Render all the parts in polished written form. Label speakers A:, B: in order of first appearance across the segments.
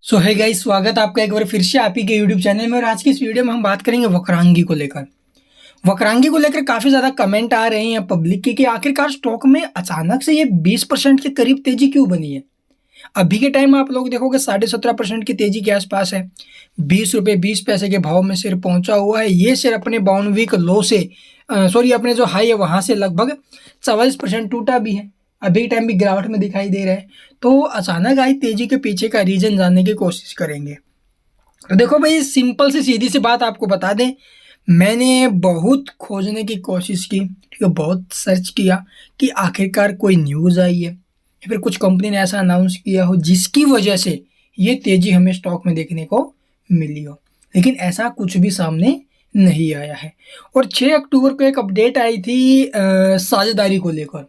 A: सो है गाइस, स्वागत है आपका एक बार फिर से आप ही के यूट्यूब चैनल में। और आज की इस वीडियो में हम बात करेंगे वक्रांगी को लेकर। वक्रांगी को लेकर काफ़ी ज़्यादा कमेंट आ रहे हैं पब्लिक के कि आखिरकार स्टॉक में अचानक से ये 20% के करीब तेजी क्यों बनी है। अभी के टाइम आप लोग देखोगे 17.5% की तेजी के आसपास है। 20 रुपये 20 पैसे के भाव में शेयर पहुंचा हुआ है। ये शेयर अपने 52 वीक लो से अपने जो हाई है वहाँ से लगभग 44% टूटा भी है। अभी के टाइम भी गिरावट में दिखाई दे रहा है। तो अचानक आई तेजी के पीछे का रीजन जानने की कोशिश करेंगे। तो देखो भाई, सिंपल सी सीधी सी बात आपको बता दें, मैंने बहुत खोजने की कोशिश की, ठीक है, बहुत सर्च किया कि आखिरकार कोई न्यूज़ आई है या फिर कुछ कंपनी ने ऐसा अनाउंस किया हो जिसकी वजह से ये तेज़ी हमें स्टॉक में देखने को मिली हो। लेकिन ऐसा कुछ भी सामने नहीं आया है। और 6 अक्टूबर को एक अपडेट आई थी साझेदारी को लेकर,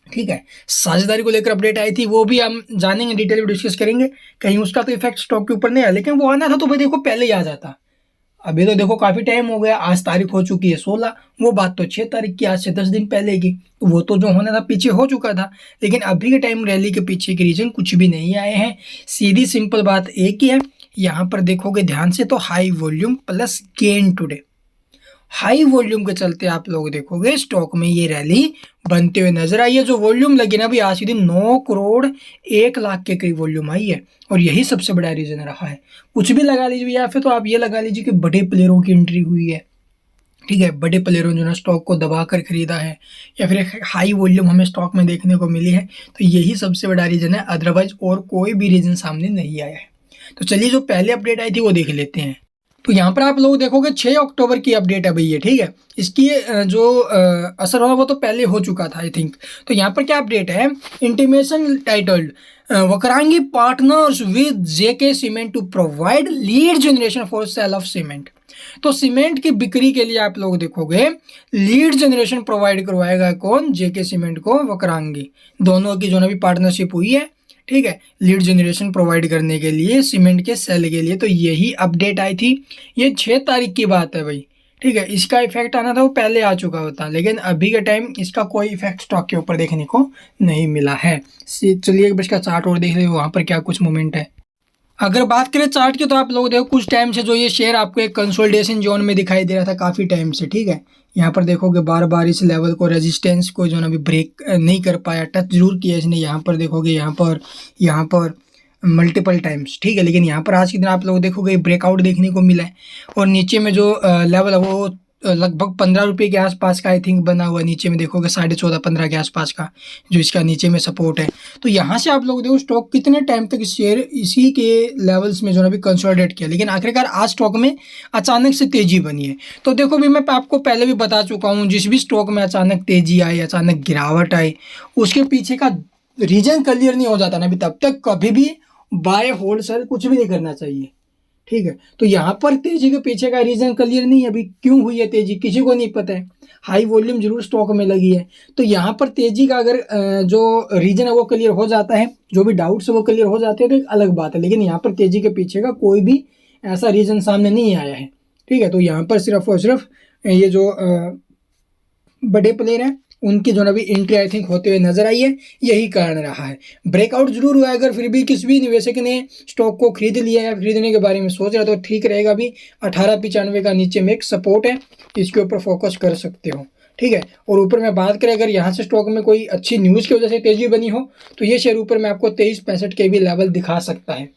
A: ठीक है, साझेदारी को लेकर अपडेट आई थी, वो भी हम जानेंगे, डिटेल में डिस्कस करेंगे। कहीं उसका तो इफेक्ट स्टॉक के ऊपर नहीं आया, लेकिन वो आना था तो भाई देखो पहले ही आ जाता। अभी तो देखो काफ़ी टाइम हो गया, आज तारीख हो चुकी है 16, वो बात तो 6 तारीख की, आज से 10 दिन पहले की। तो वो तो जो होना था पीछे हो चुका था। लेकिन अभी के टाइम रैली के पीछे के रीजन कुछ भी नहीं आए हैं। सीधी सिंपल बात एक ही है, यहाँ पर देखोगे ध्यान से तो high volume plus gain today. High volume के चलते आप लोग देखोगे स्टॉक में ये रैली बनते हुए नजर आई है। जो वॉल्यूम लगी ना अभी आज के दिन 9 करोड़ 1 लाख के करीब वॉल्यूम आई है। और यही सबसे बड़ा रीजन रहा है। कुछ भी लगा लीजिए, या फिर तो आप ये लगा लीजिए कि बड़े प्लेयरों की एंट्री हुई है, ठीक है, बड़े प्लेयरों ने जो स्टॉक को दबा कर खरीदा है, या फिर एक हाई वॉल्यूम हमें स्टॉक में देखने को मिली है। तो यही सबसे बड़ा रीजन है, अदरवाइज और कोई भी रीजन सामने नहीं आया है। तो चलिए जो पहले अपडेट आई थी वो देख लेते हैं। तो यहाँ पर आप लोग देखोगे 6 अक्टूबर की अपडेट है भैया, ठीक है। इसकी जो असर हुआ वो तो पहले हो चुका था आई थिंक। तो यहाँ पर क्या अपडेट है, intimation titled Vakrangee partners with JK cement to provide lead generation for sale of cement. तो सीमेंट की बिक्री के लिए आप लोग देखोगे लीड जनरेशन प्रोवाइड करवाएगा कौन, जेके सीमेंट को वक्रांगी। दोनों की जो ना भी पार्टनरशिप हुई है, ठीक है, लीड जनरेशन प्रोवाइड करने के लिए सीमेंट के सेल के लिए। तो यही अपडेट आई थी, ये 6 तारीख की बात है भाई, ठीक है। इसका इफेक्ट आना था वो पहले आ चुका होता, लेकिन अभी के टाइम इसका कोई इफेक्ट स्टॉक के ऊपर देखने को नहीं मिला है। चलिए एक बार इसका चार्ट और देख ले, वहाँ पर क्या कुछ मूवमेंट है। अगर बात करें चार्ट की तो आप लोग देखो कुछ टाइम से जो ये शेयर आपको एक कंसोलिडेशन जोन में दिखाई दे रहा था काफ़ी टाइम से, ठीक है। यहाँ पर देखोगे बार बार इस लेवल को, रेजिस्टेंस को जो ना अभी ब्रेक नहीं कर पाया, टच जरूर किया इसने। यहाँ पर देखोगे यहाँ पर मल्टीपल टाइम्स, ठीक है। लेकिन यहाँ पर आज के दिन आप लोग देखोगे ब्रेकआउट देखने को मिला है। और नीचे में जो लेवल है वो लगभग 15 रुपये के आसपास का आई थिंक बना हुआ है। नीचे में देखोगे 14.5-15 के आसपास का जो इसका नीचे में सपोर्ट है। तो यहाँ से आप लोग देखो स्टॉक कितने टाइम तक शेयर इसी के लेवल्स में जो है अभी कंसोलिडेट किया, लेकिन आखिरकार आज स्टॉक में अचानक से तेजी बनी है। तो देखो भी मैं आपको पहले भी बता चुका हूँ, जिस भी स्टॉक में अचानक तेजी आई, अचानक गिरावट आई, उसके पीछे का रीजन क्लियर नहीं हो जाता ना अभी तब तक कभी भी बाय होल्ड सेल कुछ भी नहीं करना चाहिए, ठीक है। तो यहाँ पर तेजी के पीछे का रीजन क्लियर नहीं है, अभी क्यों हुई है तेजी किसी को नहीं पता है। हाई वॉल्यूम जरूर स्टॉक में लगी है। तो यहाँ पर तेजी का अगर जो रीजन है वो क्लियर हो जाता है, जो भी डाउट्स है वो क्लियर हो जाते हैं तो एक अलग बात है। लेकिन यहाँ पर तेजी के पीछे का कोई भी ऐसा रीजन सामने नहीं आया है, ठीक है। तो यहाँ पर सिर्फ और सिर्फ ये जो बड़े प्लेयर हैं उनकी जो ना भी एंट्री आई थिंक होते हुए नजर आई है, यही कारण रहा है। ब्रेकआउट जरूर हुआ है, अगर फिर भी किसी भी निवेशक ने स्टॉक को खरीद लिया या खरीदने के बारे में सोच रहा तो ठीक रहेगा। भी 1895 का नीचे में एक सपोर्ट है, इसके ऊपर फोकस कर सकते हो, ठीक है। और ऊपर में बात करें, अगर यहाँ से स्टॉक में कोई अच्छी न्यूज़ की वजह से तेजी बनी हो तो ये शेयर ऊपर में आपको 23.65 के भी लेवल दिखा सकता है,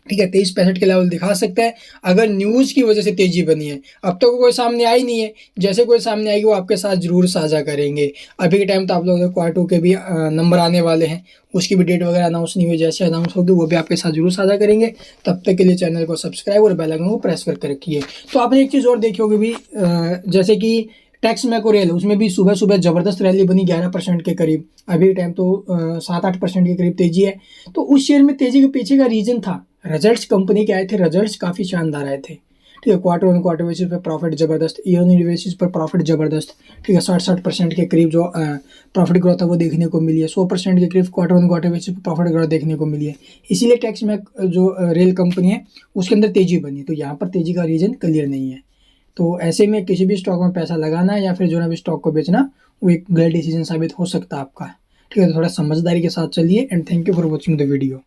A: ठीक है। 23.65 के लेवल दिखा सकता है अगर न्यूज़ की वजह से तेजी बनी है। अब तो कोई सामने आई नहीं है, जैसे कोई सामने आएगी वो आपके साथ जरूर साझा करेंगे। अभी के टाइम तो आप लोगों को क्वार्टर के भी नंबर आने वाले हैं, उसकी भी डेट वगैरह अनाउंस नहीं हुई, जैसे अनाउंस होगी वो भी आपके साथ जरूर साझा करेंगे। तब तक के लिए चैनल को सब्सक्राइब और बेल आइकन को प्रेस करके रखिए। तो आपने एक चीज़ और देखी होगी भी, जैसे कि टैक्स मैकोरेल, उसमें भी सुबह सुबह ज़बरदस्त रैली बनी 11% के करीब। अभी टाइम तो 7-8% के करीब तेजी है। तो उस शेयर में तेजी के पीछे का रीजन था रिजल्ट्स, कंपनी के आए थे रिजल्ट्स काफ़ी शानदार आए थे, ठीक है। क्वार्टर ऑन क्वार्टर बेसिस पर प्रॉफिट ज़बरदस्त, ईयर ऑन ईयर बेसिस पर प्रॉफिट ज़बरदस्त, ठीक है। 60% के करीब जो प्रॉफिट ग्रोथ है वो देखने को मिली है। 100% के करीब क्वार्टर ऑन क्वार्टर बेसिस पर प्रॉफिट ग्रोथ देखने को मिली है। इसीलिए टैक्स में जो रेल कंपनी है उसके अंदर तेजी बनी। तो यहाँ पर तेजी का रीजन क्लियर नहीं है। तो ऐसे में किसी भी स्टॉक में पैसा लगाना या फिर जो ना भी स्टॉक को बेचना वो एक गलत डिसीजन साबित हो सकता है आपका, ठीक है। तो थोड़ा समझदारी के साथ चलिए। And thank you for watching the video.